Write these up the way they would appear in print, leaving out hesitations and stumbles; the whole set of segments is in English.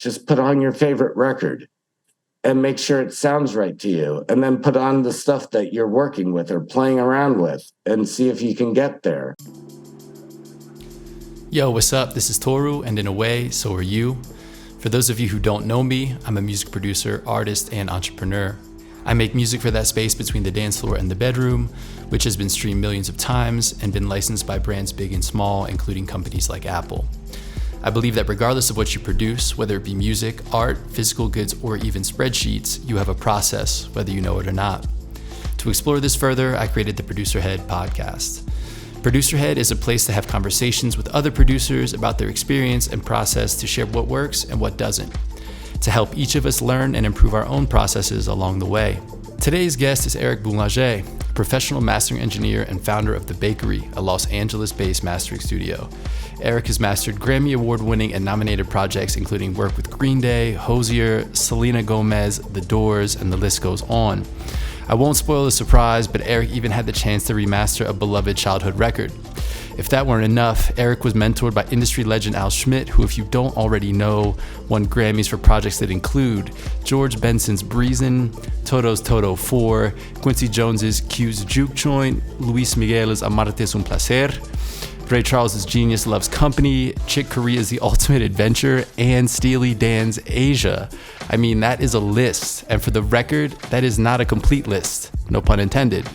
just put on your favorite record and make sure it sounds right to you. And then put on the stuff that you're working with or playing around with and see if you can get there. Yo, what's up? This is Toru, and in a way, so are you. For those of you who don't know me, I'm a music producer, artist, and entrepreneur. I make music for that space between the dance floor and the bedroom, which has been streamed millions of times and been licensed by brands big and small, including companies like Apple. I believe that regardless of what you produce, whether it be music, art, physical goods, or even spreadsheets, you have a process, whether you know it or not. To explore this further, I created the ProducerHead Podcast. ProducerHead is a place to have conversations with other producers about their experience and process to share what works and what doesn't, to help each of us learn and improve our own processes along the way. Today's guest is Eric Boulanger, professional mastering engineer and founder of The Bakery, a Los Angeles-based mastering studio. Eric has mastered Grammy Award-winning and nominated projects including work with Green Day, Hozier, Selena Gomez, The Doors, and the list goes on. I won't spoil the surprise, but Eric even had the chance to remaster a beloved childhood record. If that weren't enough, Eric was mentored by industry legend Al Schmidt, who, if you don't already know, won Grammys for projects that include George Benson's Breezin', Toto's Toto 4, Quincy Jones's Q's Juke Joint, Luis Miguel's Amarte es un placer, Ray Charles's Genius Loves Company, Chick Corea's The Ultimate Adventure, and Steely Dan's Asia. I mean, that is a list, and for the record, that is not a complete list, no pun intended.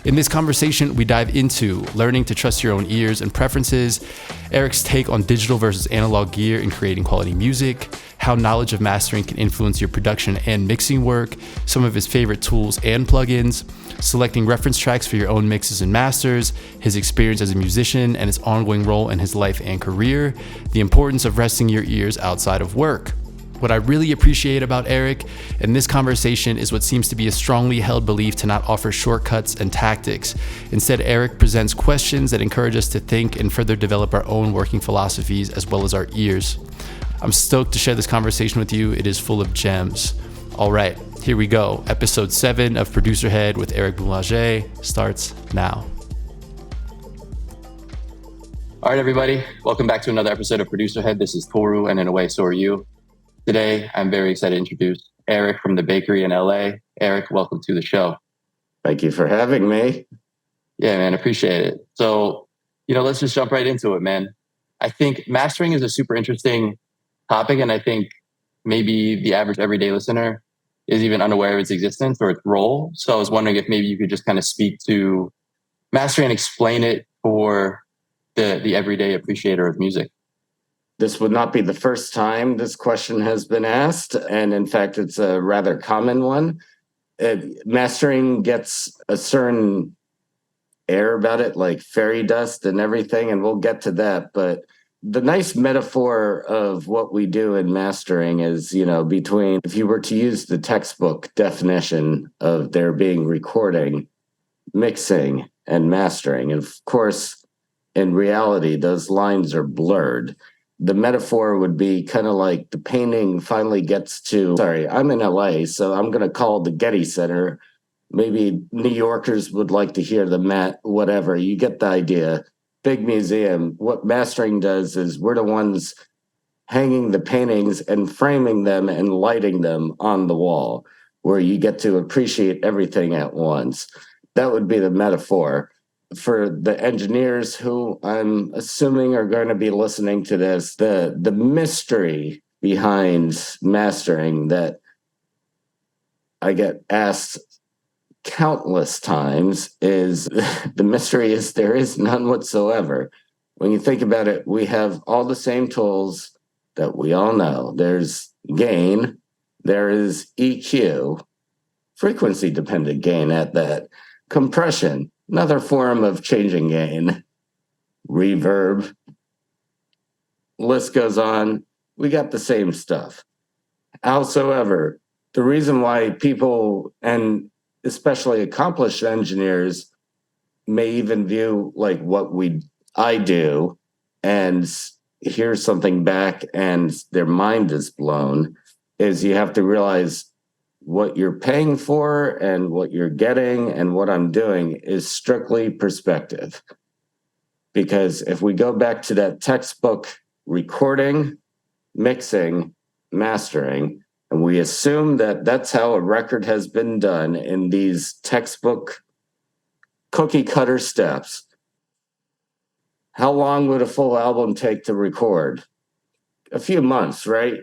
In this conversation, we dive into learning to trust your own ears and preferences, Eric's take on digital versus analog gear in creating quality music, how knowledge of mastering can influence your production and mixing work, some of his favorite tools and plugins, selecting reference tracks for your own mixes and masters, his experience as a musician and his ongoing role in his life and career, the importance of resting your ears outside of work. What I really appreciate about Eric in this conversation is what seems to be a strongly held belief to not offer shortcuts and tactics. Instead, Eric presents questions that encourage us to think and further develop our own working philosophies as well as our ears. I'm stoked to share this conversation with you. It is full of gems. All right, here we go. Episode 7 of ProducerHead with Eric Boulanger starts now. All right, everybody. Welcome back to another episode of ProducerHead. This is Toru, and in a way, so are you. Today, I'm very excited to introduce Eric from The Bakery in LA. Eric, welcome to the show. Thank you for having me. Yeah, man, appreciate it. So, let's just jump right into it, man. I think mastering is a super interesting topic, and I think maybe the average everyday listener is even unaware of its existence or its role. So I was wondering if maybe you could just kind of speak to mastering and explain it for the everyday appreciator of music. This would not be the first time this question has been asked, and in fact, it's a rather common one. Mastering gets a certain air about it, like fairy dust and everything, and we'll get to that. But the nice metaphor of what we do in mastering is, between, if you were to use the textbook definition of there being recording, mixing, and mastering, and of course, in reality, those lines are blurred. The metaphor would be kind of like the painting finally gets to, I'm in LA, so I'm going to call the Getty Center. Maybe New Yorkers would like to hear the Met, whatever. You get the idea. Big museum. What mastering does is we're the ones hanging the paintings and framing them and lighting them on the wall, where you get to appreciate everything at once. That would be the metaphor. For the engineers who I'm assuming are going to be listening to this, the mystery behind mastering that I get asked countless times is the mystery is there is none whatsoever. When you think about it, we have all the same tools that we all know. There's gain, there is EQ, frequency-dependent gain at that, compression, another form of changing gain, reverb, list goes on. We got the same stuff. Howsoever, the reason why people, and especially accomplished engineers, may even view like what I do and hear something back and their mind is blown, is you have to realize what you're paying for and what you're getting and what I'm doing is strictly perspective. Because if we go back to that textbook recording, mixing, mastering, and we assume that that's how a record has been done in these textbook cookie cutter steps, how long would a full album take to record? A few months, right?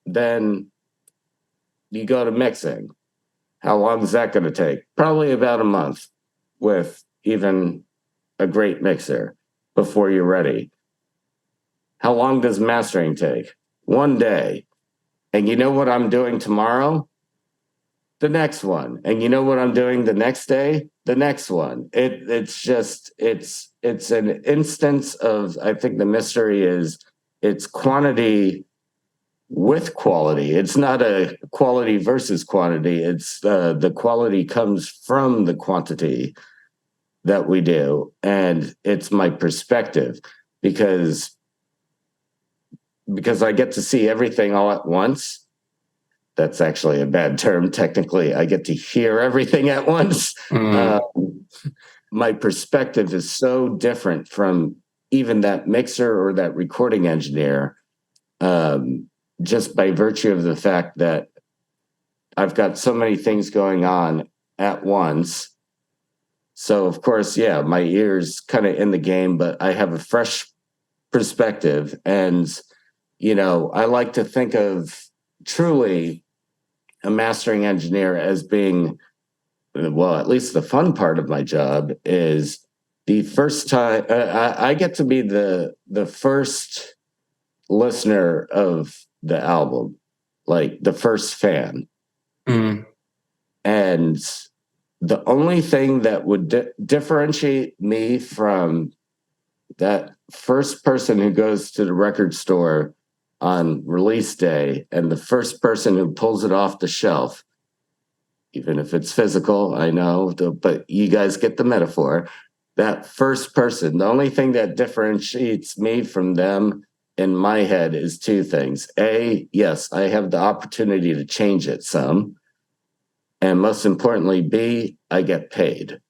Then you go to mixing. How long is that going to take? Probably about a month with even a great mixer before you're ready. How long does mastering take? 1 day. And you know what I'm doing tomorrow? The next one. And you know what I'm doing the next day? The next one. It's an instance of, I think the mystery is it's quantity with quality. It's not a quality versus quantity. It's the quality comes from the quantity that we do. And it's my perspective because I get to see everything all at once. That's actually a bad term. Technically, I get to hear everything at once. My perspective is so different from even that mixer or that recording engineer, just by virtue of the fact that I've got so many things going on at once. So, of course, yeah, my ear's kind of in the game, but I have a fresh perspective. And, I like to think of truly a mastering engineer as being, well, at least the fun part of my job is the first time I get to be the first listener of the album, like the first fan. And the only thing that would differentiate me from that first person who goes to the record store on release day and the first person who pulls it off the shelf, even if it's physical, I know, but you guys get the metaphor. That first person, the only thing that differentiates me from them in my head is two things. A, yes, I have the opportunity to change it some. And most importantly, B, I get paid.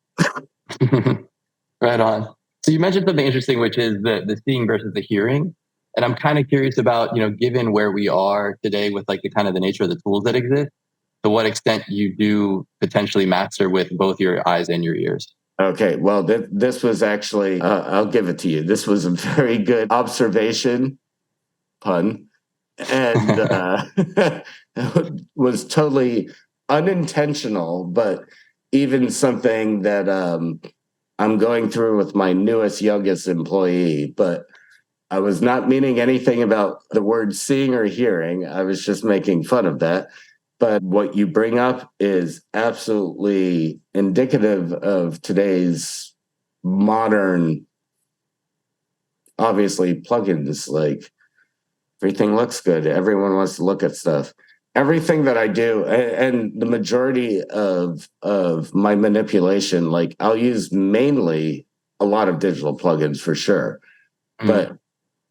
Right on. So you mentioned something interesting, which is the seeing versus the hearing. And I'm kind of curious about, given where we are today with like the kind of the nature of the tools that exist, to what extent you do potentially master with both your eyes and your ears. Okay, well, this was actually, I'll give it to you. This was a very good observation, pun, and was totally unintentional, but even something that I'm going through with my newest, youngest employee. But I was not meaning anything about the word seeing or hearing. I was just making fun of that. But what you bring up is absolutely indicative of today's modern, obviously, plugins. Like everything looks good. Everyone wants to look at stuff. Everything that I do, and the majority of my manipulation, like I'll use mainly a lot of digital plugins for sure. But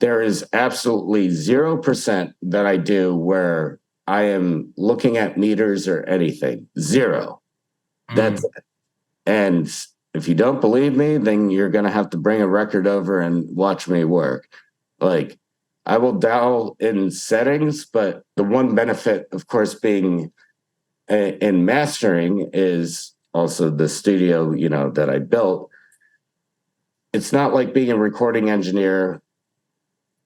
there is absolutely 0% that I do where I am looking at meters or anything. Zero. That's it. And if you don't believe me, then you're going to have to bring a record over and watch me work. Like, I will dial in settings, but the one benefit, of course, being in mastering is also the studio, that I built. It's not like being a recording engineer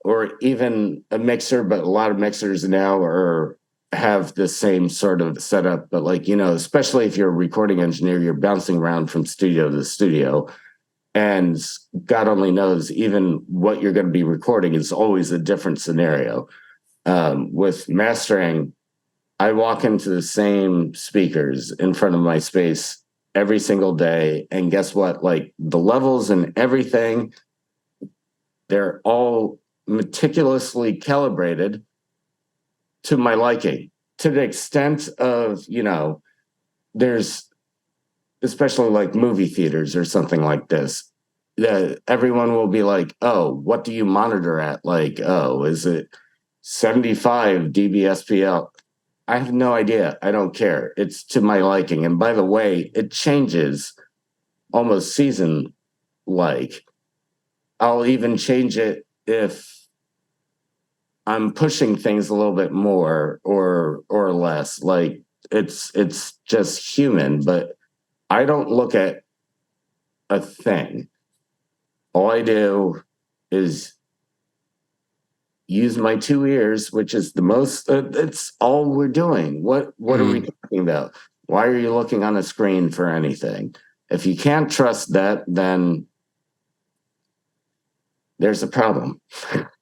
or even a mixer, but a lot of mixers now have the same sort of setup. But especially if you're a recording engineer, you're bouncing around from studio to studio. And God only knows even what you're going to be recording is always a different scenario. With mastering, I walk into the same speakers in front of my space every single day. And guess what? Like the levels and everything, they're all meticulously calibrated to my liking, to the extent of, there's, especially like movie theaters or something like this, everyone will be like, oh, what do you monitor at? Like, oh, is it 75 dBSPL? I have no idea. I don't care. It's to my liking. And by the way, it changes almost season like. I'll even change it if I'm pushing things a little bit more or less. Like it's just human, but I don't look at a thing. All I do is use my two ears, which is the most, it's all we're doing. What are we talking about? Why are you looking on a screen for anything? If you can't trust that, then there's a problem.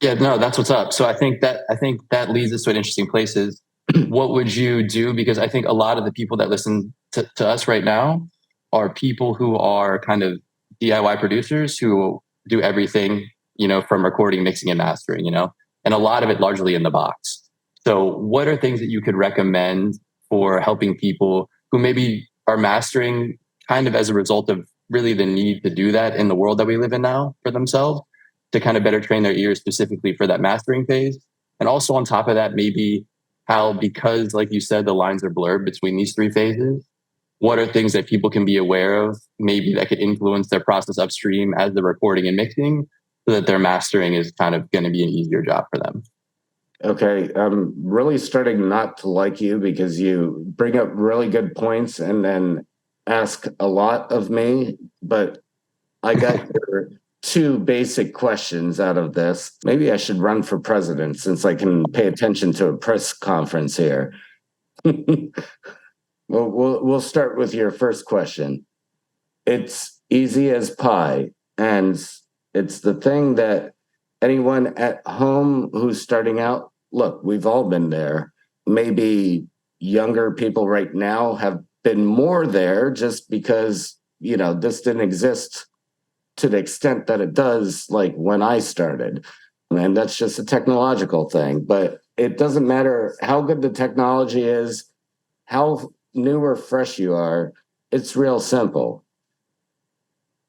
Yeah, no, that's what's up. So I think that leads us to an interesting place is what would you do? Because I think a lot of the people that listen to us right now are people who are kind of DIY producers who do everything, from recording, mixing, and mastering, and a lot of it largely in the box. So what are things that you could recommend for helping people who maybe are mastering kind of as a result of really the need to do that in the world that we live in now for themselves, to kind of better train their ears specifically for that mastering phase? And also on top of that, maybe how, because like you said, the lines are blurred between these three phases, what are things that people can be aware of maybe that could influence their process upstream as they're recording and mixing, so that their mastering is kind of going to be an easier job for them? Okay, I'm really starting not to like you because you bring up really good points and then ask a lot of me, but I got your two basic questions out of this. Maybe I should run for president since I can pay attention to a press conference here. Well, we'll start with your first question. It's easy as pie, and it's the thing that anyone at home who's starting out, look, we've all been there. Maybe younger people right now have been more there just because, this didn't exist to the extent that it does, like when I started. And that's just a technological thing. But it doesn't matter how good the technology is, how new or fresh you are. It's real simple.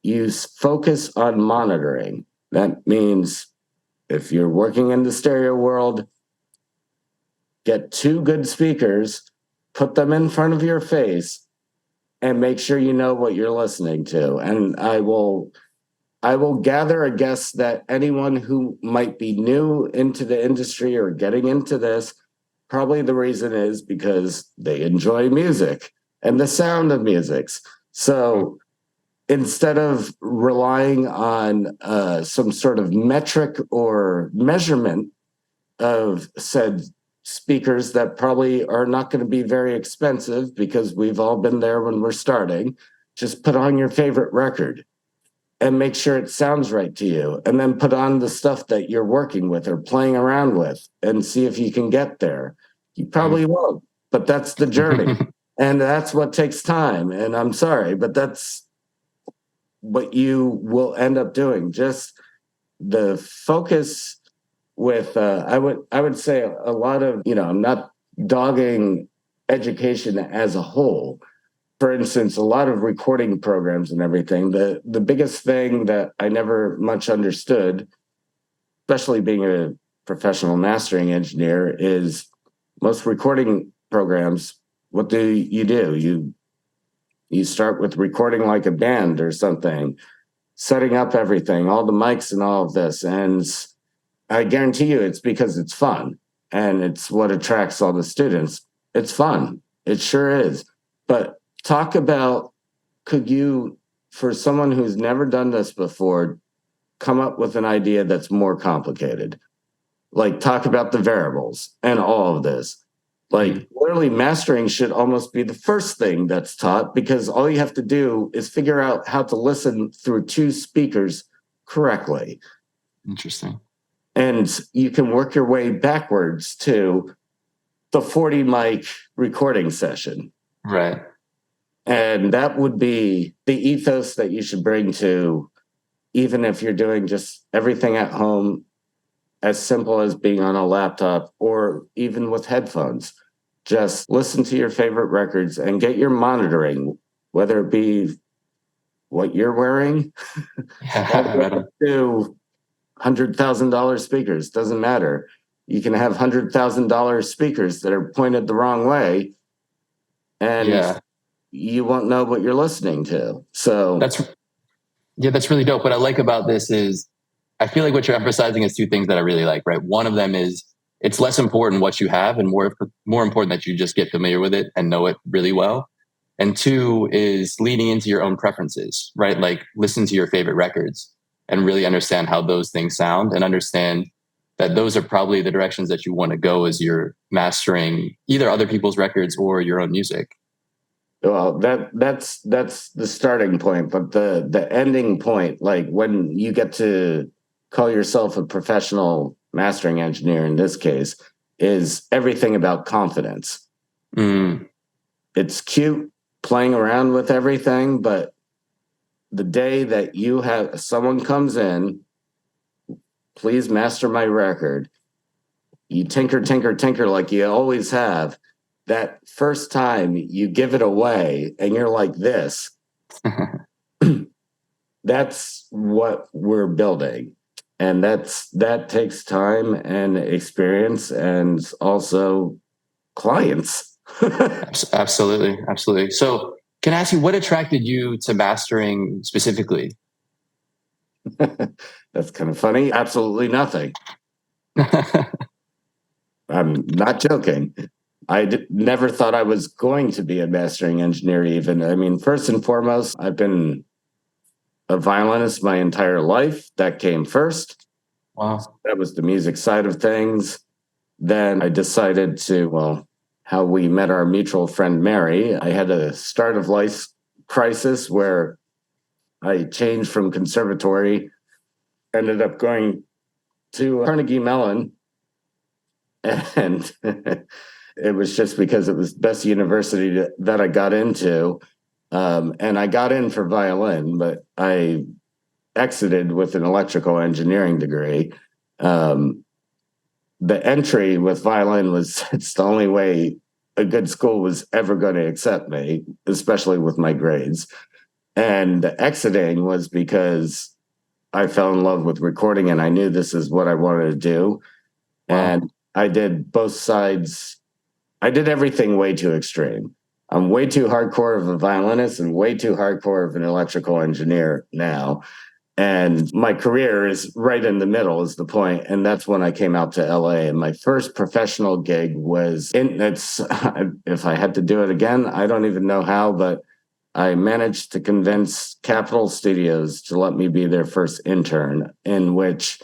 You focus on monitoring. That means if you're working in the stereo world, get two good speakers, put them in front of your face, and make sure you know what you're listening to. And I will gather a guess that anyone who might be new into the industry or getting into this, probably the reason is because they enjoy music and the sound of music. So instead of relying on some sort of metric or measurement of said speakers that probably are not going to be very expensive because we've all been there when we're starting, just put on your favorite record and make sure it sounds right to you. And then put on the stuff that you're working with or playing around with and see if you can get there. You probably won't, but that's the journey. And that's what takes time. And I'm sorry, but that's what you will end up doing. Just the focus with, I would say a lot of, I'm not dogging education as a whole. For instance, a lot of recording programs and everything, the biggest thing that I never much understood, especially being a professional mastering engineer, is most recording programs, what do? You start with recording like a band or something, setting up everything, all the mics and all of this. And I guarantee you it's because it's fun and it's what attracts all the students. It's fun. It sure is. But talk about, could you, for someone who's never done this before, come up with an idea that's more complicated? Like talk about the variables and all of this. Like literally mastering should almost be the first thing that's taught, because all you have to do is figure out how to listen through two speakers correctly. Interesting. And you can work your way backwards to the 40 mic recording session. Right. And that would be the ethos that you should bring to, even if you're doing just everything at home, as simple as being on a laptop or even with headphones. Just listen to your favorite records and get your monitoring, whether it be what you're wearing, to $100,000 speakers, doesn't matter. You can have $100,000 speakers that are pointed the wrong way, and you won't know what you're listening to. So that's really dope. What I like about this is I feel like what you're emphasizing is two things that I really like, right? One of them is it's less important what you have and more important that you just get familiar with it and know it really well. And two is leaning into your own preferences, right? Like listen to your favorite records and really understand how those things sound and understand that those are probably the directions that you want to go as you're mastering either other people's records or your own music. Well, that's the starting point, but the ending point, like when you get to call yourself a professional mastering engineer in this case, is everything about confidence. It's cute playing around with everything, but the day that you have someone comes in, please master my record, you tinker, tinker, tinker like you always have. That first time you give it away and you're like this, that's what we're building. And that takes time and experience and also clients. Absolutely. So can I ask you, what attracted you to mastering specifically? That's kind of funny. Absolutely nothing. I'm not joking. I never thought I was going to be a mastering engineer even. I mean, first and foremost, I've been a violinist my entire life. That came first. Wow. That was the music side of things. Then I decided how we met our mutual friend, Mary. I had a start of life crisis where I changed from conservatory, ended up going to Carnegie Mellon. And it was just because it was the best university that I got into. And I got in for violin, but I exited with an electrical engineering degree. The entry with violin it's the only way a good school was ever going to accept me, especially with my grades. And the exiting was because I fell in love with recording and I knew this is what I wanted to do. Wow. And I did both sides. I did everything way too extreme. I'm way too hardcore of a violinist and way too hardcore of an electrical engineer now. And my career is right in the middle is the point. And that's when I came out to LA. And my first professional gig was if I had to do it again, I don't even know how, but I managed to convince Capitol Studios to let me be their first intern, in which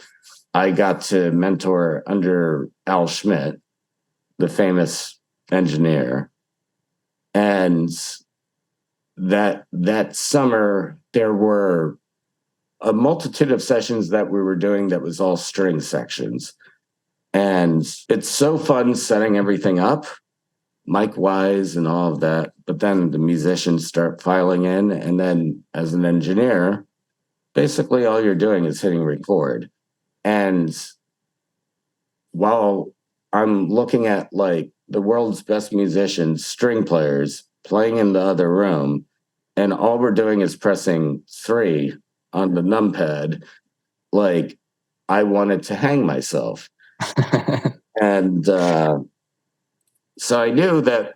I got to mentor under Al Schmidt, the famous engineer. And that summer, there were a multitude of sessions that we were doing that was all string sections. And it's so fun setting everything up, mic-wise and all of that. But then the musicians start filing in. And then as an engineer, basically all you're doing is hitting record. And while I'm looking at like the world's best musicians, string players playing in the other room, and all we're doing is pressing 3 on the numpad, like I wanted to hang myself. And so I knew that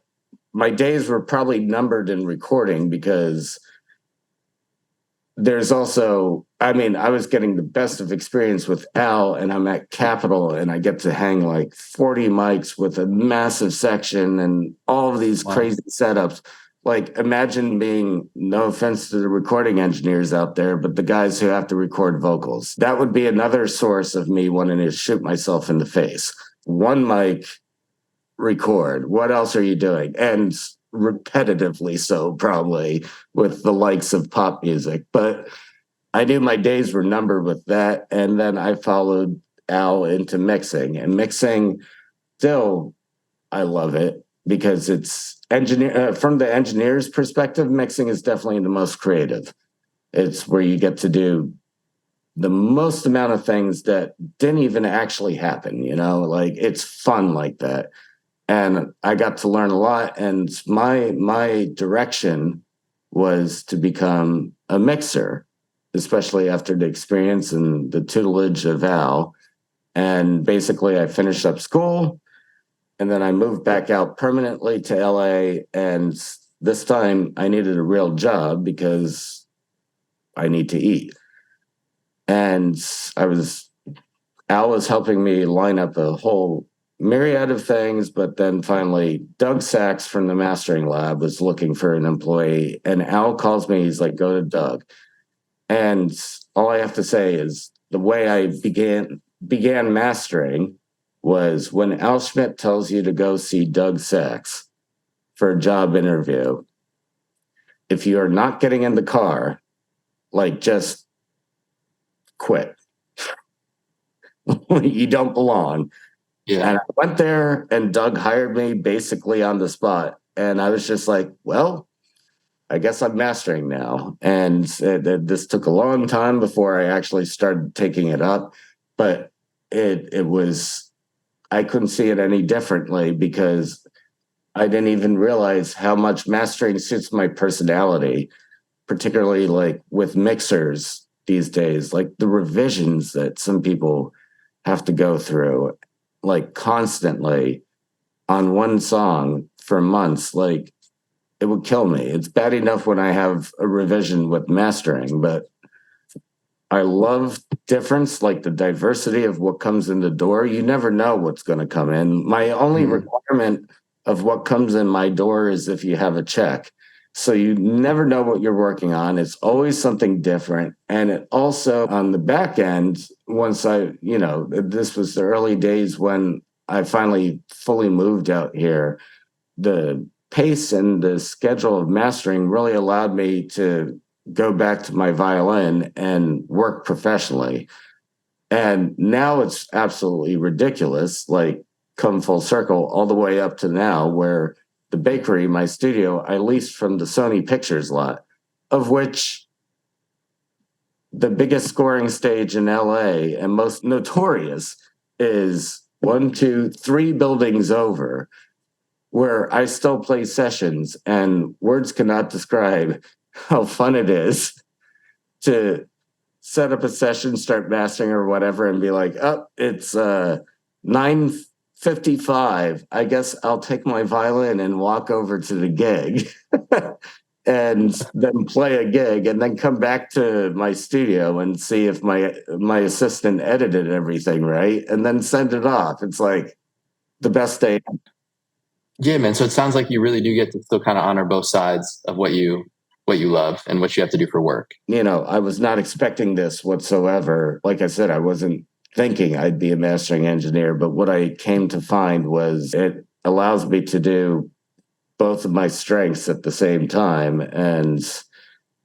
my days were probably numbered in recording, because there's also, I mean, I was getting the best of experience with Al, and I'm at Capitol and I get to hang like 40 mics with a massive section and all of these crazy setups. Like, imagine being, no offense to the recording engineers out there, but the guys who have to record vocals. That would be another source of me wanting to shoot myself in the face. One mic, record. What else are you doing? And repetitively so, probably, with the likes of pop music. But I knew my days were numbered with that. And then I followed Al into mixing. And mixing, still, I love it, because it's from the engineer's perspective, mixing is definitely the most creative. It's where you get to do the most amount of things that didn't even actually happen, like it's fun like that. And I got to learn a lot. And my direction was to become a mixer, especially after the experience and the tutelage of Al. And basically I finished up school, and then I moved back out permanently to LA. And this time I needed a real job because I need to eat. And Al was helping me line up a whole myriad of things, but then finally Doug Sachs from the mastering lab was looking for an employee, and Al calls me. He's like, go to Doug. And all I have to say is the way I began mastering was when Al Schmidt tells you to go see Doug Sachs for a job interview. If you are not getting in the car, like, just quit. You don't belong. Yeah. And I went there and Doug hired me basically on the spot. And I was just like, well, I guess I'm mastering now. And this took a long time before I actually started taking it up. But it was, I couldn't see it any differently because I didn't even realize how much mastering suits my personality, particularly like with mixers these days, like the revisions that some people have to go through, like constantly on one song for months. Like, it would kill me. It's bad enough when I have a revision with mastering, but I love difference, like the diversity of what comes in the door. You never know what's going to come in. My only requirement of what comes in my door is if you have a check. So you never know what you're working on. It's always something different. And it also, on the back end, once this was the early days when I finally fully moved out here, the pace and the schedule of mastering really allowed me to go back to my violin and work professionally. And now it's absolutely ridiculous, like come full circle all the way up to now where the bakery, my studio, I leased from the Sony Pictures lot, of which the biggest scoring stage in LA and most notorious is 1, 2, 3 buildings over, where I still play sessions, and words cannot describe how fun it is to set up a session, start mastering or whatever, and be like, oh, it's 9:55. I guess I'll take my violin and walk over to the gig and then play a gig and then come back to my studio and see if my assistant edited everything right and then send it off. It's like the best day. Yeah, man. So it sounds like you really do get to still kind of honor both sides of what you love and what you have to do for work. I was not expecting this whatsoever. Like I said, I wasn't thinking I'd be a mastering engineer, but what I came to find was it allows me to do both of my strengths at the same time. And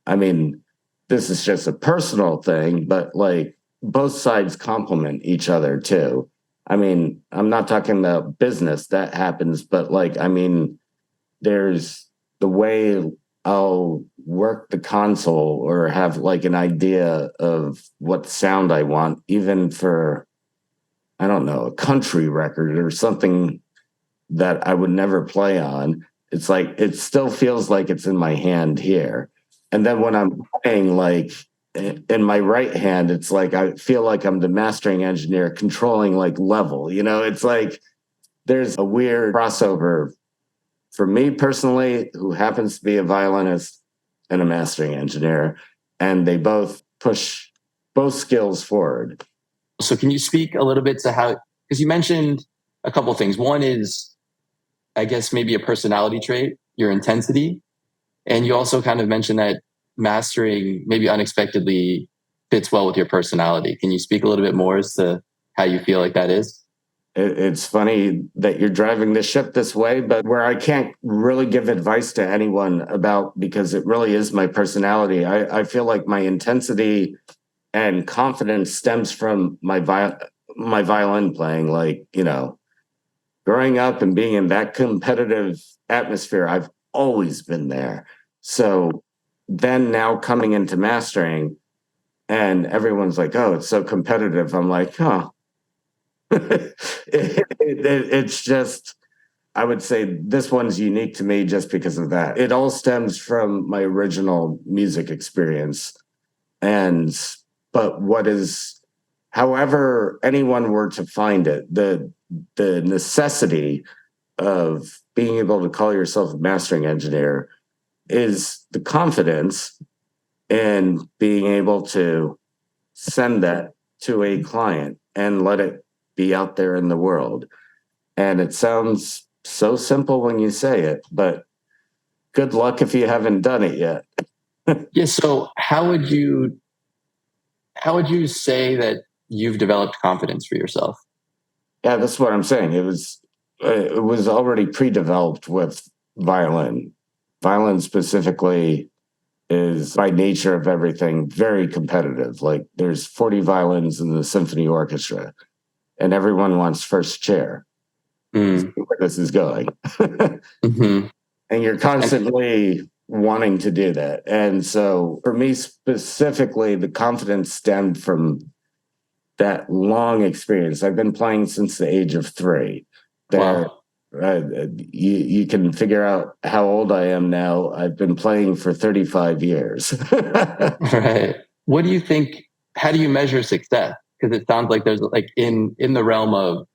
I mean, this is just a personal thing, but like both sides complement each other too. I mean, I'm not talking about business, that happens, but like, I mean, there's the way I'll work the console or have like an idea of what sound I want, even for, I don't know, a country record or something that I would never play on. It's like, it still feels like it's in my hand here. And then when I'm playing, like in my right hand, it's like, I feel like I'm the mastering engineer controlling like level, it's like, there's a weird crossover for me personally, who happens to be a violinist and a mastering engineer, and they both push both skills forward. So can you speak a little bit to how, because you mentioned a couple of things. One is, I guess, maybe a personality trait, your intensity. And you also kind of mentioned that mastering maybe unexpectedly fits well with your personality. Can you speak a little bit more as to how you feel like that is? It's funny that you're driving the ship this way, but where I can't really give advice to anyone about, because it really is my personality. I feel like my intensity and confidence stems from my violin playing. Like, growing up and being in that competitive atmosphere, I've always been there. So then now coming into mastering and everyone's like, oh, it's so competitive. I'm like, huh. It's just, I would say this one's unique to me just because of that. It all stems from my original music experience. But however anyone were to find it, the necessity of being able to call yourself a mastering engineer is the confidence in being able to send that to a client and let it be out there in the world. And it sounds so simple when you say it, but good luck if you haven't done it yet. Yeah. So how would you say that you've developed confidence for yourself? Yeah, that's what I'm saying. It was already pre-developed with violin. Violin specifically is by nature of everything very competitive. Like there's 40 violins in the symphony orchestra, and everyone wants first chair. Mm. Where this is going. Mm-hmm. And you're constantly wanting to do that. And so for me specifically, the confidence stemmed from that long experience. I've been playing since the age of 3. There, Wow. you can figure out how old I am now. I've been playing for 35 years. Right. What do you think? How do you measure success? Because it sounds like there's like in the realm of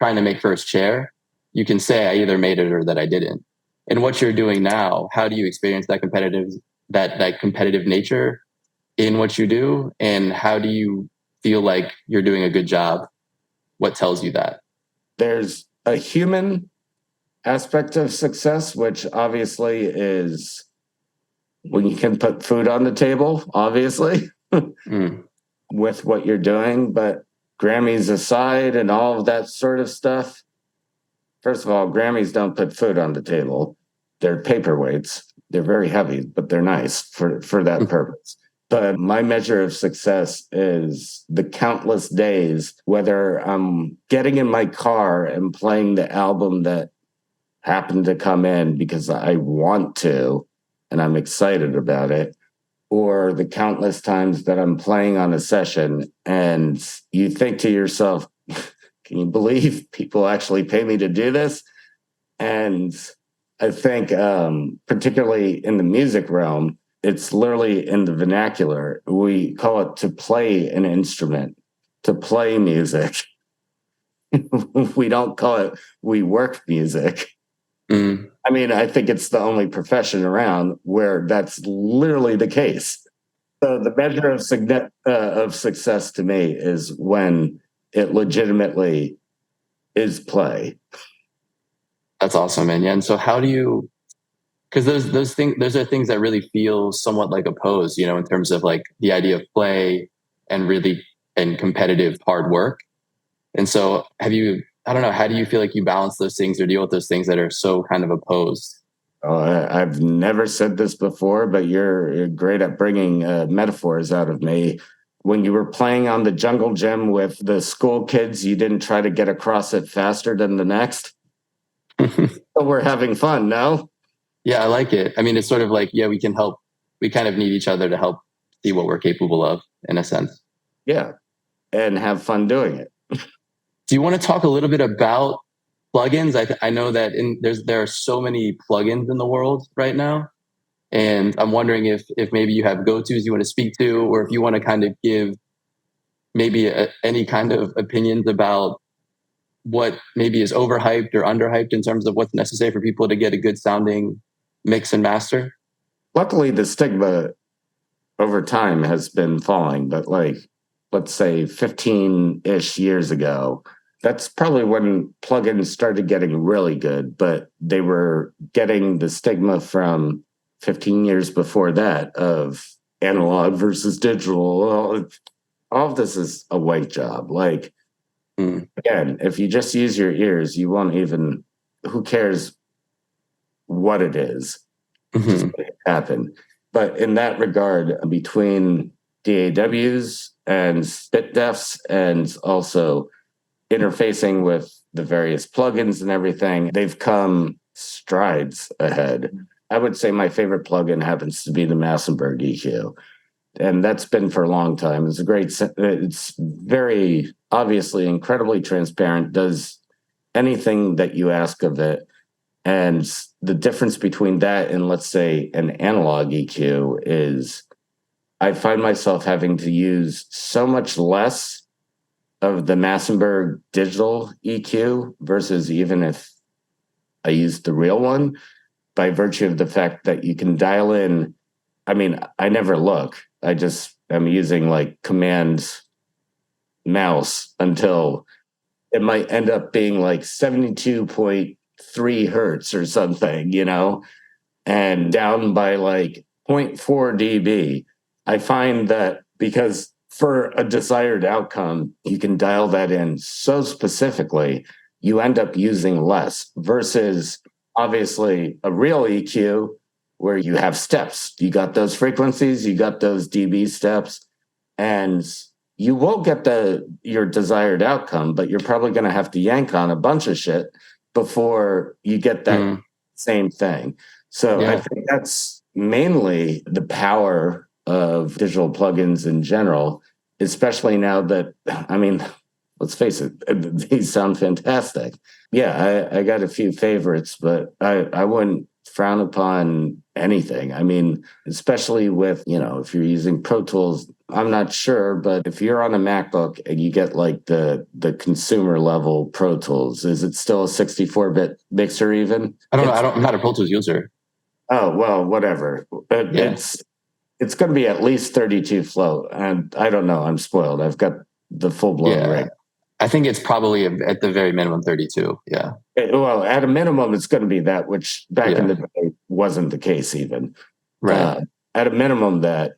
trying to make first chair, you can say I either made it or that I didn't. And what you're doing now, how do you experience that competitive nature in what you do? And how do you feel like you're doing a good job? What tells you that? There's a human aspect of success, which obviously is when you can put food on the table, obviously, with what you're doing. But Grammys aside and all of that sort of stuff, first of all, Grammys don't put food on the table. They're paperweights. They're very heavy, but they're nice for that purpose. But my measure of success is the countless days, whether I'm getting in my car and playing the album that happened to come in because I want to, and I'm excited about it, or the countless times that I'm playing on a session and you think to yourself, can you believe people actually pay me to do this? And I think particularly in the music realm, it's literally in the vernacular. We call it to play an instrument, to play music. We don't call it we work music. Mm. I mean, I think it's the only profession around where that's literally the case. So the measure of success to me is when it legitimately is play. That's awesome, man. Yeah. And so how do you, because those are things that really feel somewhat like opposed, in terms of like the idea of play and really and competitive hard work. And so I don't know, how do you feel like you balance those things or deal with those things that are so kind of opposed? I've never said this before, but you're great at bringing metaphors out of me. When you were playing on the jungle gym with the school kids, you didn't try to get across it faster than the next. So we're having fun, no? Yeah, I like it. I mean, it's sort of like, yeah, we can help. We kind of need each other to help see what we're capable of, in a sense. Yeah, and have fun doing it. Do you want to talk a little bit about plugins? I know that there are so many plugins in the world right now, and I'm wondering if maybe you have go-tos you want to speak to, or if you want to kind of give maybe any kind of opinions about what maybe is overhyped or underhyped in terms of what's necessary for people to get a good sounding mix and master. Luckily, the stigma over time has been falling, but like, let's say 15-ish years ago, that's probably when plugins started getting really good, but they were getting the stigma from 15 years before that of analog versus digital. All of this is a white job. Like, again, if you just use your ears, you won't even, who cares what it is? Just make it happen. But in that regard, between DAWs and spit defs and also interfacing with the various plugins and everything, they've come strides ahead. I would say my favorite plugin happens to be the Massenburg EQ. And that's been for a long time. It's very obviously incredibly transparent, does anything that you ask of it. And the difference between that and, let's say, an analog EQ is I find myself having to use so much less of the Massenburg digital EQ versus even if I used the real one, by virtue of the fact that you can dial in. I mean, I never look. I just am using like command mouse until it might end up being like 72.3 hertz or something, and down by like zero point 0.4 dB. I find that because for a desired outcome, you can dial that in so specifically, you end up using less versus obviously a real EQ where you have steps. You got those frequencies, you got those dB steps, and you will get your desired outcome, but you're probably going to have to yank on a bunch of shit before you get that same thing. So I think that's mainly the power of digital plugins in general, especially now that, let's face it, these sound fantastic. Yeah, I got a few favorites, but I wouldn't frown upon anything. Especially with, if you're using Pro Tools, I'm not sure, but if you're on a MacBook and you get like the consumer level Pro Tools, is it still a 64-bit mixer even? I don't know. I'm not a Pro Tools user. Oh, well, whatever. It's going to be at least 32 float. And I don't know. I'm spoiled. I've got the full-blown rig. I think it's probably at the very minimum 32. Yeah. Well, at a minimum, it's going to be that, which back in the day wasn't the case even. Right. At a minimum that,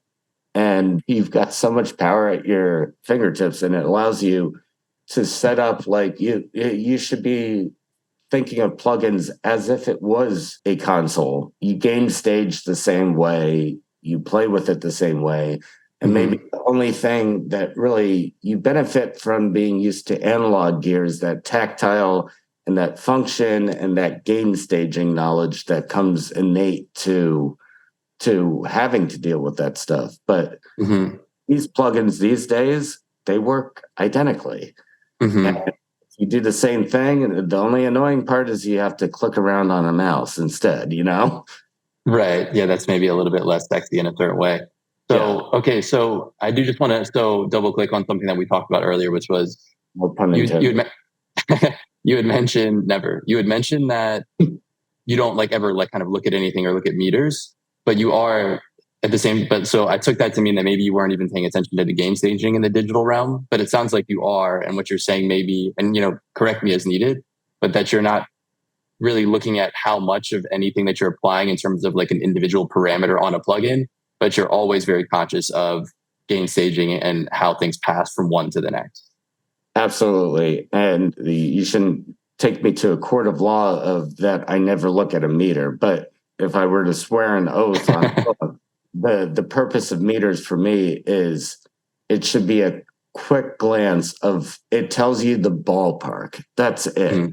and you've got so much power at your fingertips, and it allows you to set up like you should be thinking of plugins as if it was a console. You game stage the same way, you play with it the same way. And maybe the only thing that really you benefit from being used to analog gear is that tactile and that function and that gain staging knowledge that comes innate to having to deal with that stuff. But these plugins these days, they work identically. And you do the same thing, and the only annoying part is you have to click around on a mouse instead, Right. Yeah, that's maybe a little bit less sexy in a certain way. So, okay, so I do just want to double click on something that we talked about earlier, which was you had mentioned that you don't ever kind of look at anything or look at meters, but you are at the same. But so I took that to mean that maybe you weren't even paying attention to the game staging in the digital realm, but it sounds like you are, and what you're saying maybe, and correct me as needed, but that you're not really looking at how much of anything that you're applying in terms of like an individual parameter on a plugin, but you're always very conscious of gain staging and how things pass from one to the next. Absolutely. And you shouldn't take me to a court of law of that I never look at a meter. But if I were to swear an oath on the purpose of meters for me is it should be a quick glance of it tells you the ballpark. That's it.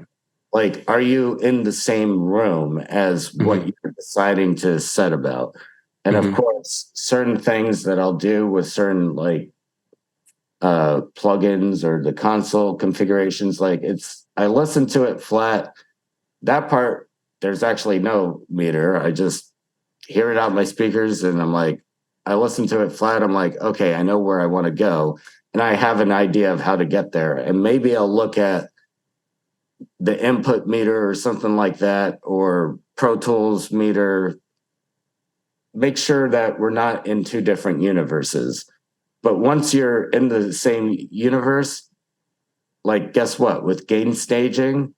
Like, are you in the same room as what you're deciding to set about? And of course, certain things that I'll do with certain plugins or the console configurations, I listen to it flat. That part, there's actually no meter. I just hear it out my speakers and I listen to it flat. I'm like, okay, I know where I want to go. And I have an idea of how to get there. And maybe I'll look at the input meter or something like that, or Pro Tools meter. Make sure that we're not in two different universes. But once you're in the same universe, guess what? With gain staging,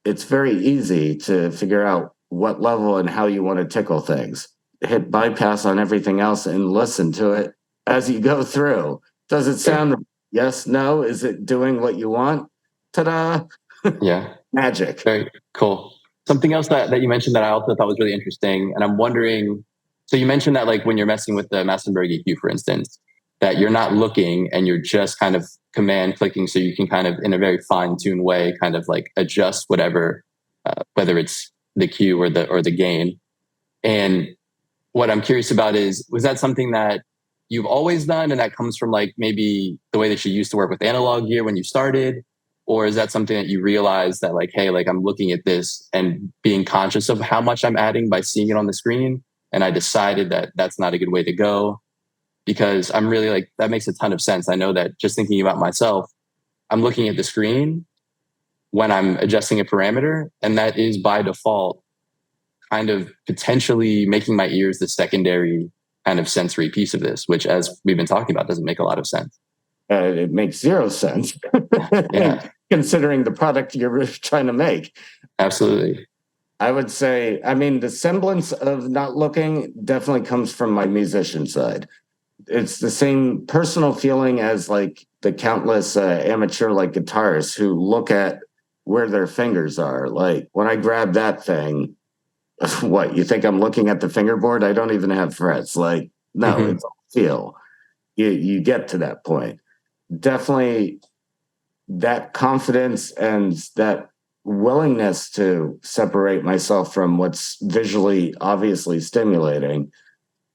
it's very easy to figure out what level and how you want to tickle things. Hit bypass on everything else and listen to it as you go through. Does it sound yes, no? Is it doing what you want? Ta-da! Yeah. Magic. Very cool. Something else that you mentioned that I also thought was really interesting, and I'm wondering, so you mentioned that when you're messing with the Massenburg EQ, for instance, that you're not looking and you're just kind of command clicking, so you can kind of in a very fine-tuned way kind of adjust whatever, whether it's the cue or the gain. And what I'm curious about is, was that something that you've always done and that comes from maybe the way that you used to work with analog gear when you started? Or is that something that you realize that hey, I'm looking at this and being conscious of how much I'm adding by seeing it on the screen, and I decided that that's not a good way to go? Because I'm really that makes a ton of sense. I know that just thinking about myself, I'm looking at the screen when I'm adjusting a parameter, and that is by default kind of potentially making my ears the secondary kind of sensory piece of this, which, as we've been talking about, doesn't make a lot of sense. It makes zero sense. Yeah. considering the product you're trying to make. Absolutely. I would say, I mean, the semblance of not looking definitely comes from my musician side. It's the same personal feeling as like the countless amateur like guitarists who look at where their fingers are. Like when I grab that thing, what, you think I'm looking at the fingerboard? I don't even have frets. Like, no, it's all feel. You get to that point. Definitely that confidence and that willingness to separate myself from what's visually obviously stimulating,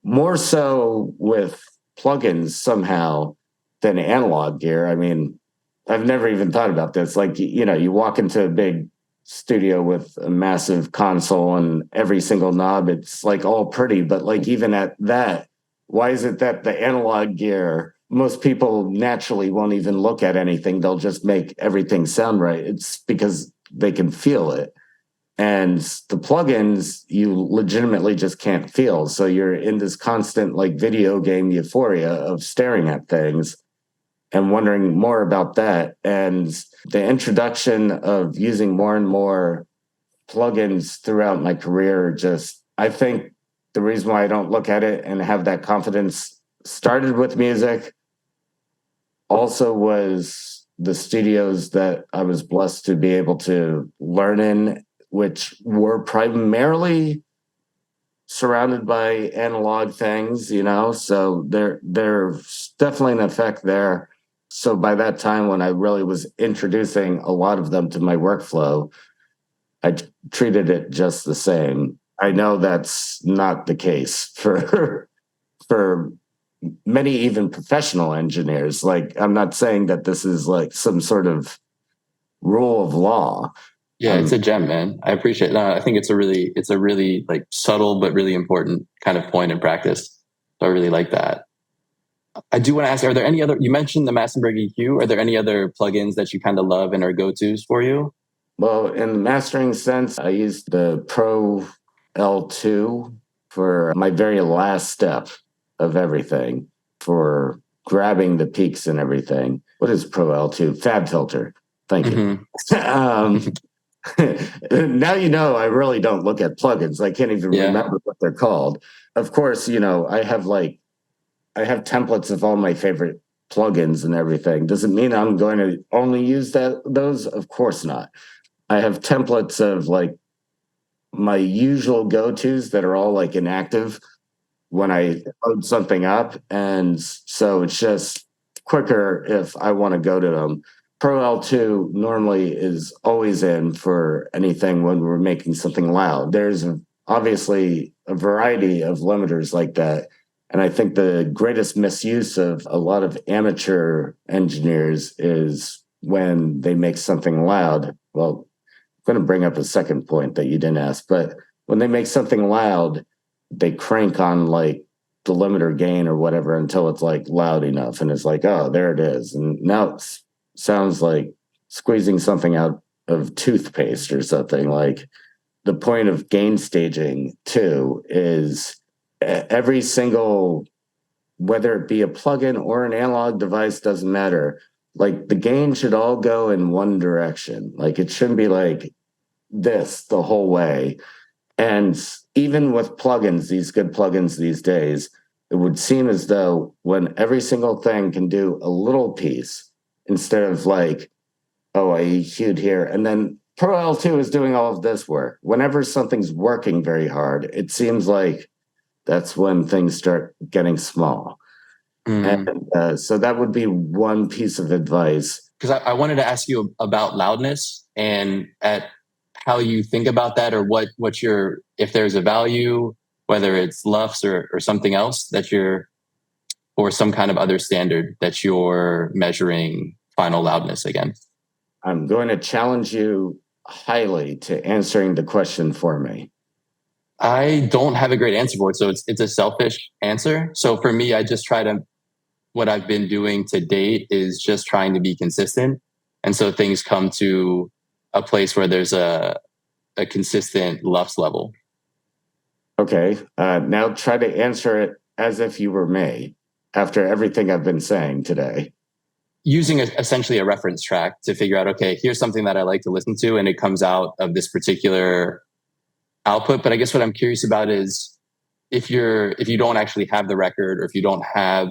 more so with plugins somehow than analog gear. I mean, I've never even thought about this. Like, you know, you walk into a big studio with a massive console and every single knob, it's like all pretty, but like even at that, why is it that the analog gear, most people naturally won't even look at anything, they'll just make everything sound right? It's because they can feel it. And the plugins you legitimately just can't feel, so you're in this constant like video game euphoria of staring at things and wondering more about that. And the introduction of using more and more plugins throughout my career, just, I think the reason why I don't look at it and have that confidence started with music, also was the studios that I was blessed to be able to learn in, which were primarily surrounded by analog things, you know, so there's definitely an effect there. So by that time, when I really was introducing a lot of them to my workflow, I treated it just the same. I know that's not the case for many even professional engineers. Like, I'm not saying that this is like some sort of rule of law. Yeah, it's a gem, man. I appreciate that. I think it's a really like subtle but really important kind of point in practice. So I really like that. I do want to ask, are there any other, you mentioned the Massenburg EQ, are there any other plugins that you kind of love and are go-tos for you? Well, in the mastering sense, I used the Pro L2 for my very last step of everything, for grabbing the peaks and everything. What is Pro L2? Fab filter. Thank you. Now you know I really don't look at plugins. I can't even remember what they're called. Of course, you know, I have templates of all my favorite plugins and everything. Does it mean I'm going to only use those? Of course not. I have templates of like my usual go-tos that are all like inactive when I load something up. And so it's just quicker if I want to go to them. Pro L2 normally is always in for anything when we're making something loud. There's obviously a variety of limiters like that. And I think the greatest misuse of a lot of amateur engineers is when they make something loud. Well, I'm going to bring up a second point that you didn't ask, but when they make something loud, they crank on like the limiter gain or whatever until it's like loud enough. And it's like, oh, there it is. And now it sounds like squeezing something out of toothpaste or something. Like, the point of gain staging too is every single, whether it be a plugin or an analog device, doesn't matter. Like, the gain should all go in one direction. Like, it shouldn't be like this the whole way. And even with plugins, these good plugins these days, it would seem as though when every single thing can do a little piece, instead of like, oh, I EQ'd here, and then Pro L2 is doing all of this work. Whenever something's working very hard, it seems like that's when things start getting small. And so that would be one piece of advice. Because I wanted to ask you about loudness and at how you think about that, or what your, if there's a value, whether it's LUFS or something else that you're, or some kind of other standard that you're measuring final loudness against. I'm going to challenge you highly to answering the question for me. I don't have a great answer for it, so it's a selfish answer. So for me, I just try to, what I've been doing to date is just trying to be consistent. And so things come to a place where there's a consistent LUFS level. Okay. Now try to answer it as if you were me after everything I've been saying today. using essentially a reference track to figure out, okay, here's something that I like to listen to, and it comes out of this particular output. But I guess what I'm curious about is if you don't actually have the record, or if you don't have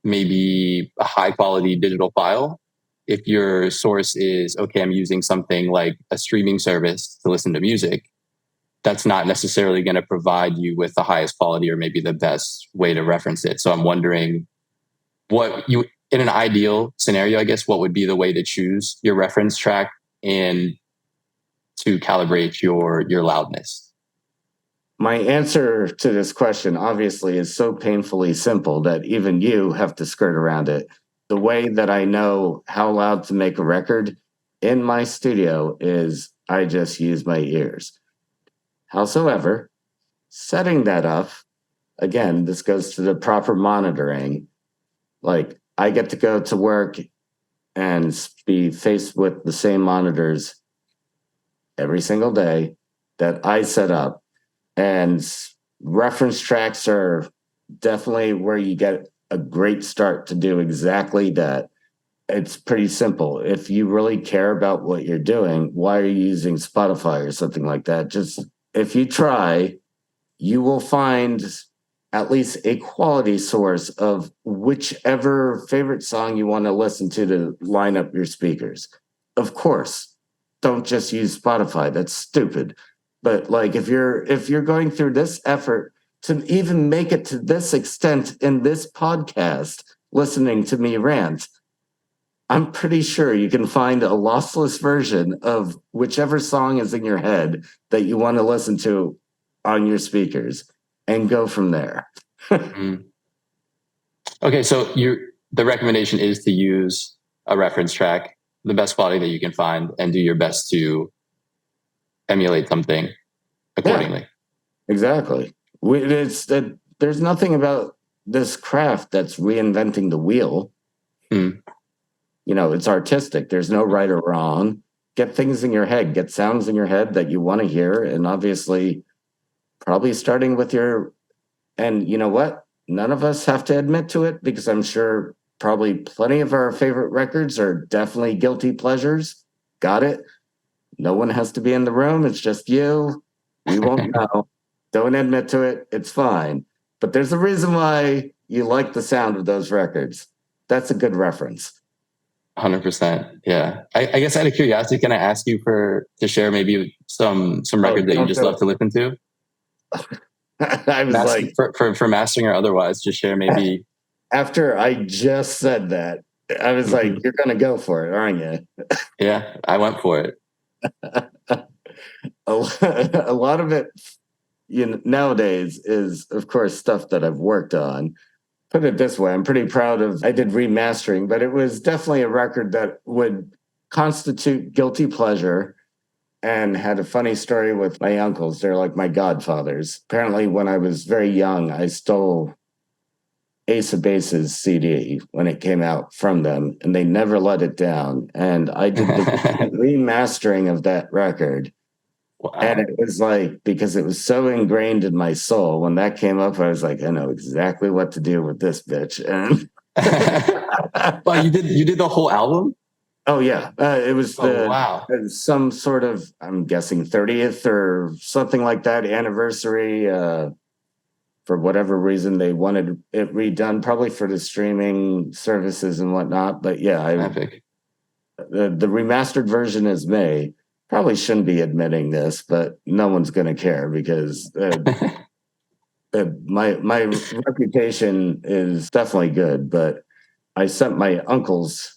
maybe a high quality digital file, if your source is, okay, I'm using something like a streaming service to listen to music, that's not necessarily going to provide you with the highest quality or maybe the best way to reference it. So I'm wondering, in an ideal scenario, I guess, what would be the way to choose your reference track and to calibrate your loudness? My answer to this question obviously is so painfully simple that even you have to skirt around it. The way that I know how loud to make a record in my studio is I just use my ears. Howsoever, setting that up, again, this goes to the proper monitoring. Like, I get to go to work and be faced with the same monitors every single day that I set up. And reference tracks are definitely where you get a great start to do exactly that. It's pretty simple. If you really care about what you're doing, why are you using Spotify or something like that? Just, if you try, you will find at least a quality source of whichever favorite song you want to listen to line up your speakers. Of course, don't just use Spotify. That's stupid. But like, if you're going through this effort to even make it to this extent in this podcast, listening to me rant, I'm pretty sure you can find a lossless version of whichever song is in your head that you want to listen to on your speakers and go from there. Okay, so the recommendation is to use a reference track, the best quality that you can find, and do your best to emulate something accordingly. Yeah, exactly. There's nothing about this craft that's reinventing the wheel. You know, it's artistic. There's no right or wrong. Get things in your head, get sounds in your head that you want to hear. And obviously, probably starting with and you know what? None of us have to admit to it, because I'm sure probably plenty of our favorite records are definitely guilty pleasures. Got it? No one has to be in the room. It's just you. We won't know. Don't admit to it. It's fine. But there's a reason why you like the sound of those records. That's a good reference. 100%. Yeah. I guess out of curiosity, can I ask you to share maybe some records that you just love to listen to? I was for mastering or otherwise, just share maybe. After I just said that, I was like, you're going to go for it, aren't you? Yeah, I went for it. A lot of it, nowadays is, of course, stuff that I've worked on. Put it this way, I'm pretty proud I did remastering, but it was definitely a record that would constitute guilty pleasure, and had a funny story with my uncles. They're like my godfathers. Apparently, when I was very young, I stole Ace of Base's CD when it came out from them, and they never let it down. And I did the remastering of that record. Wow. And it was like, because it was so ingrained in my soul, when that came up, I was like, I know exactly what to do with this bitch. And well, you did the whole album? Oh yeah, it was wow. Some sort of, I'm guessing 30th or something like that anniversary. For whatever reason, they wanted it redone, probably for the streaming services and whatnot. But yeah, epic. The remastered version is May. Probably shouldn't be admitting this, but no one's going to care, because my reputation is definitely good. But I sent my uncles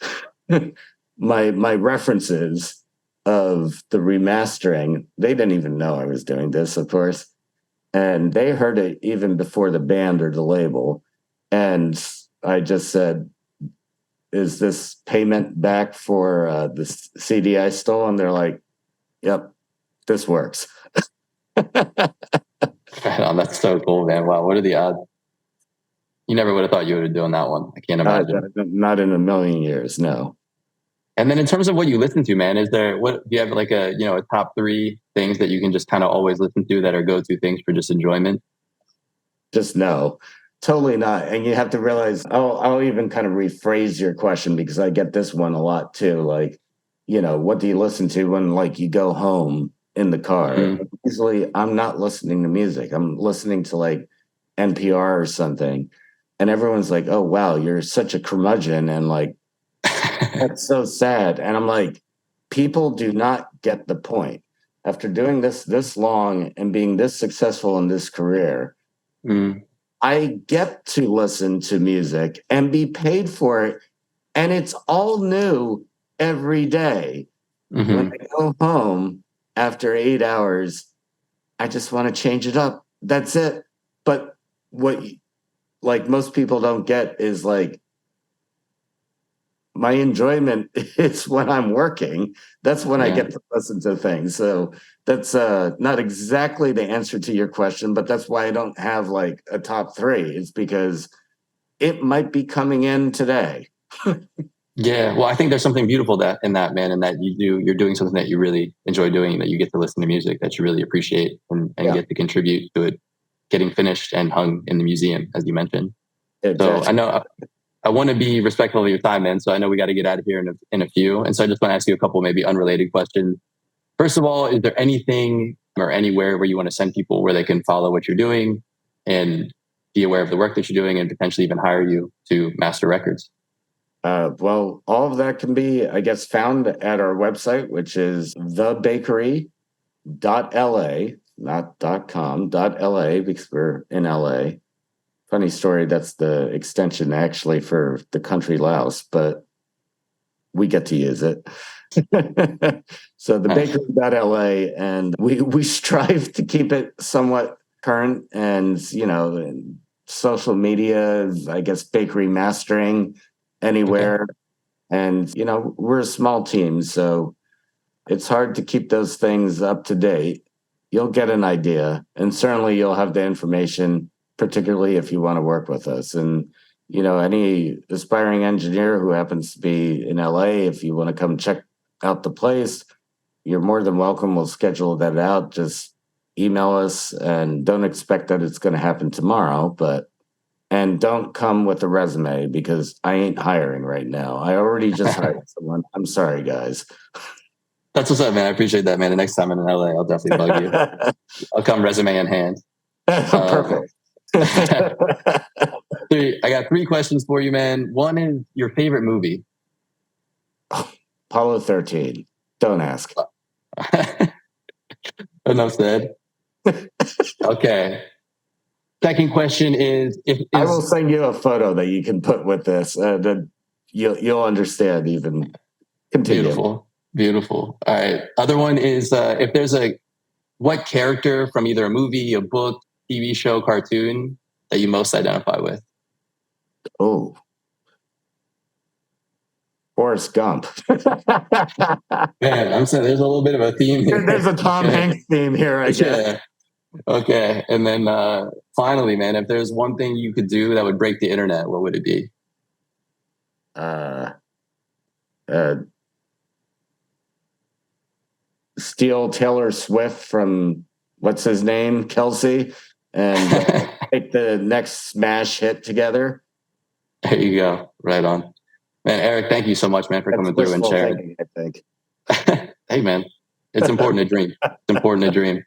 my references of the remastering. They didn't even know I was doing this, of course. And they heard it even before the band or the label. And I just said, is this payment back for the CD I stole? And they're like, yep, this works. That's so cool, man. Wow, what are the odds? You never would have thought you would have done that one. I can't imagine. Not in a million years, no. And then in terms of what you listen to, man, do you have like a top 3 things that you can just kind of always listen to that are go-to things for just enjoyment? Just no. Totally not. And you have to realize, I'll even kind of rephrase your question because I get this one a lot too. Like, what do you listen to when like you go home in the car? Mm-hmm. Usually I'm not listening to music. I'm listening to like NPR or something. And everyone's like, oh, wow, you're such a curmudgeon. And like, that's so sad. And I'm like, people do not get the point. After doing this long and being this successful in this career, I get to listen to music and be paid for it. And it's all new every day. Mm-hmm. When I go home after 8 hours, I just want to change it up. That's it. But what like most people don't get is like, my enjoyment is when I'm working. That's when I get to listen to things. So that's not exactly the answer to your question, but that's why I don't have like a top 3. It's because it might be coming in today. Yeah. Well, I think there's something beautiful in that, man, and that you're doing something that you really enjoy doing, that you get to listen to music that you really appreciate and get to contribute to it getting finished and hung in the museum, as you mentioned. Exactly. So I know I want to be respectful of your time, man. So I know we got to get out of here in a few. And so I just want to ask you a couple maybe unrelated questions. First of all, is there anything or anywhere where you want to send people where they can follow what you're doing and be aware of the work that you're doing and potentially even hire you to master records? Well, all of that can be, I guess, found at our website, which is thebakery.la, not .com, .la, because we're in LA. Funny story, that's the extension actually for the country Laos, but we get to use it. So the bakery.la, and we strive to keep it somewhat current and, social media, I guess, bakery mastering anywhere. Okay. And, we're a small team, so it's hard to keep those things up to date. You'll get an idea, and certainly you'll have the information, particularly if you want to work with us. And, any aspiring engineer who happens to be in LA, if you want to come check out the place, you're more than welcome. We'll schedule that out. Just email us, and don't expect that it's going to happen tomorrow, and don't come with a resume because I ain't hiring right now. I already just hired someone. I'm sorry, guys. That's what's up, man. I appreciate that, man. The next time I'm in LA, I'll definitely bug you. I'll come resume in hand. Perfect. I got 3 questions for you, man. One is your favorite movie. Apollo 13. Don't ask. Enough said. Okay. Second question is, I will send you a photo that you can put with this. You'll understand even. Continue. Beautiful. All right. Other one is, if there's what character from either a movie, a book, TV show, cartoon that you most identify with? Oh, Forrest Gump. Man, I'm saying there's a little bit of a theme here. There's a Tom Hanks theme here, I guess. Yeah. Okay. And then finally, man, if there's one thing you could do that would break the internet, what would it be? Steal Taylor Swift from, what's his name, Kelsey, and take the next smash hit together. There you go. Right on. Man, Eric, thank you so much, man, for coming through and sharing. I think. Hey, man, it's important to dream. It's important to dream.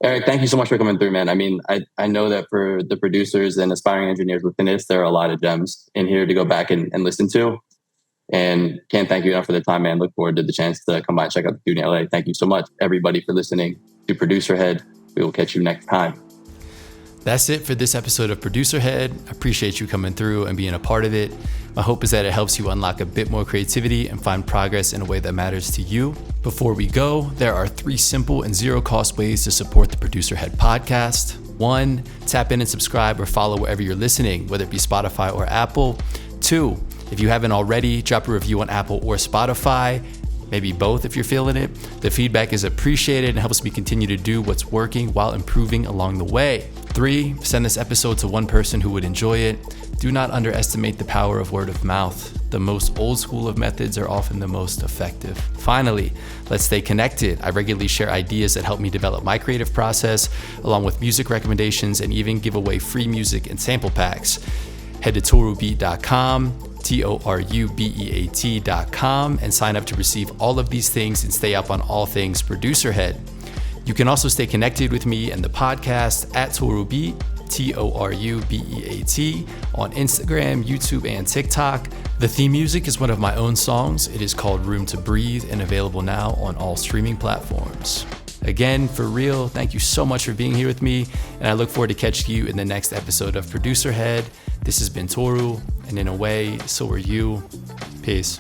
Eric, thank you so much for coming through, man. I mean, I know that for the producers and aspiring engineers within this, there are a lot of gems in here to go back and listen to. And can't thank you enough for the time, man. Look forward to the chance to come by and check out the studio in LA. Thank you so much, everybody, for listening to Producer Head. We will catch you next time. That's it for this episode of Producer Head. I appreciate you coming through and being a part of it. My hope is that it helps you unlock a bit more creativity and find progress in a way that matters to you. Before we go, there are 3 simple and zero-cost ways to support the Producer Head podcast. 1, tap in and subscribe or follow wherever you're listening, whether it be Spotify or Apple. 2, if you haven't already, drop a review on Apple or Spotify. Maybe both if you're feeling it. The feedback is appreciated and helps me continue to do what's working while improving along the way. 3, send this episode to one person who would enjoy it. Do not underestimate the power of word of mouth. The most old school of methods are often the most effective. Finally, let's stay connected. I regularly share ideas that help me develop my creative process, along with music recommendations, and even give away free music and sample packs. Head to torubeat.com, torubeat.com, and sign up to receive all of these things and stay up on all things ProducerHead. You can also stay connected with me and the podcast at torubeat, TORUBEAT, on Instagram, YouTube, and TikTok. The theme music is one of my own songs. It is called Room to Breathe and available now on all streaming platforms. Again, for real, thank you so much for being here with me, and I look forward to catching you in the next episode of ProducerHead. This has been Toru, and in a way, so are you. Peace.